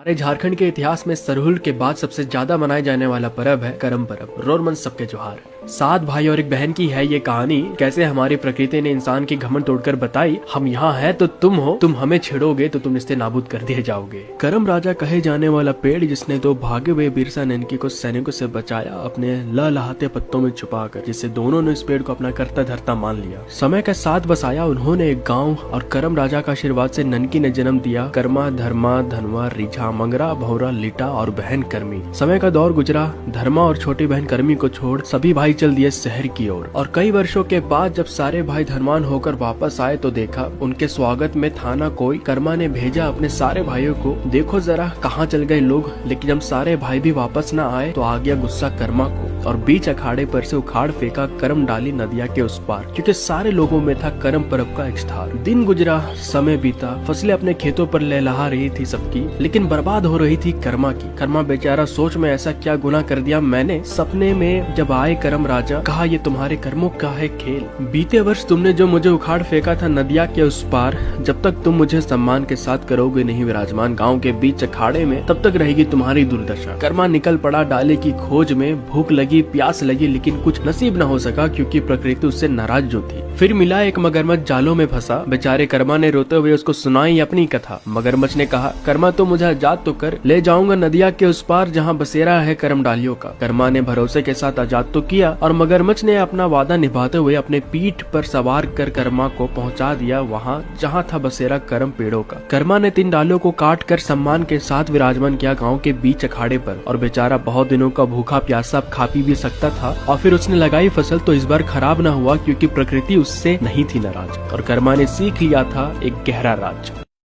हमारे झारखंड के इतिहास में सरहुल के बाद सबसे ज्यादा मनाए जाने वाला पर्व है करम पर्व। रोरमन सबके जोहार। 7 भाई और एक बहन की है ये कहानी, कैसे हमारी प्रकृति ने इंसान की घमंड तोड़कर बताई, हम यहाँ हैं तो तुम हो, तुम हमें छेड़ोगे तो तुम इससे नाबूद कर दिए जाओगे। करम राजा कहे जाने वाला पेड़ जिसने दो भागे हुए बिरसा ननकी को सैनिकों से बचाया अपने लहलहाते पत्तों में छुपाकर, जिससे दोनों ने इस पेड़ को अपना करता धरता मान लिया। समय के साथ बसाया उन्होंने एक गाँव और करम राजा का आशीर्वाद से ननकी ने जन्म दिया कर्मा, धर्मा, धनवा, रिझा, मंगरा, भौरा, लिटा और बहन कर्मी। समय का दौर गुजरा, धर्मा और छोटी बहन कर्मी को छोड़ सभी भाई चल दिए शहर की ओर। और कई वर्षों के बाद जब सारे भाई धर्मान होकर वापस आए तो देखा उनके स्वागत में था ना कोई। कर्मा ने भेजा अपने सारे भाइयों को, देखो जरा कहाँ चल गए लोग। लेकिन जब सारे भाई भी वापस न आए तो आ गया गुस्सा कर्मा को और बीच अखाड़े पर से उखाड़ फेंका, करम डाली नदिया के उस पार, क्योंकि सारे लोगों में था करम पर्व का इश्तिहार। दिन गुजरा, समय बीता, फसलें अपने खेतों पर लहलहा रही थी सबकी, लेकिन बर्बाद हो रही थी कर्मा की। कर्मा बेचारा सोच में ऐसा क्या गुनाह कर दिया मैंने। सपने में जब आए करम राजा, कहा ये तुम्हारे कर्मों का है खेल। बीते वर्ष तुमने जो मुझे उखाड़ फेंका था नदिया के उस पार, जब तक तुम मुझे सम्मान के साथ करोगे नहीं विराजमान गाँव के बीच अखाड़े में, तब तक रहेगी तुम्हारी दुर्दशा। कर्मा निकल पड़ा डाले की खोज में, भूख लगी, प्यास लगी, लेकिन कुछ नसीब न हो सका क्योंकि प्रकृति उससे नाराज जो थी। फिर मिला एक मगरमच्छ जालों में फंसा। बेचारे कर्मा ने रोते हुए उसको सुनाई अपनी कथा। मगरमच्छ ने कहा, कर्मा तो मुझे आजाद तो कर, ले जाऊंगा नदिया के उस पार जहाँ बसेरा है करम डालियों का। कर्मा ने भरोसे के साथ आजाद तो किया और मगरमच्छ ने अपना वादा निभाते हुए अपने पीठ पर सवार कर कर्मा को पहुँचा दिया वहाँ जहाँ था बसेरा करम पेड़ों का। कर्मा ने 3 डालों को काट कर सम्मान के साथ विराजमान किया गाँव के बीच अखाड़े पर। और बेचारा बहुत दिनों का भूखा प्यासा खा पी भी सकता था। और फिर उसने लगाई फसल तो इस बार खराब न हुआ क्योंकि प्रकृति उससे नहीं थी नाराज और कर्मा ने सीख लिया था एक गहरा राज।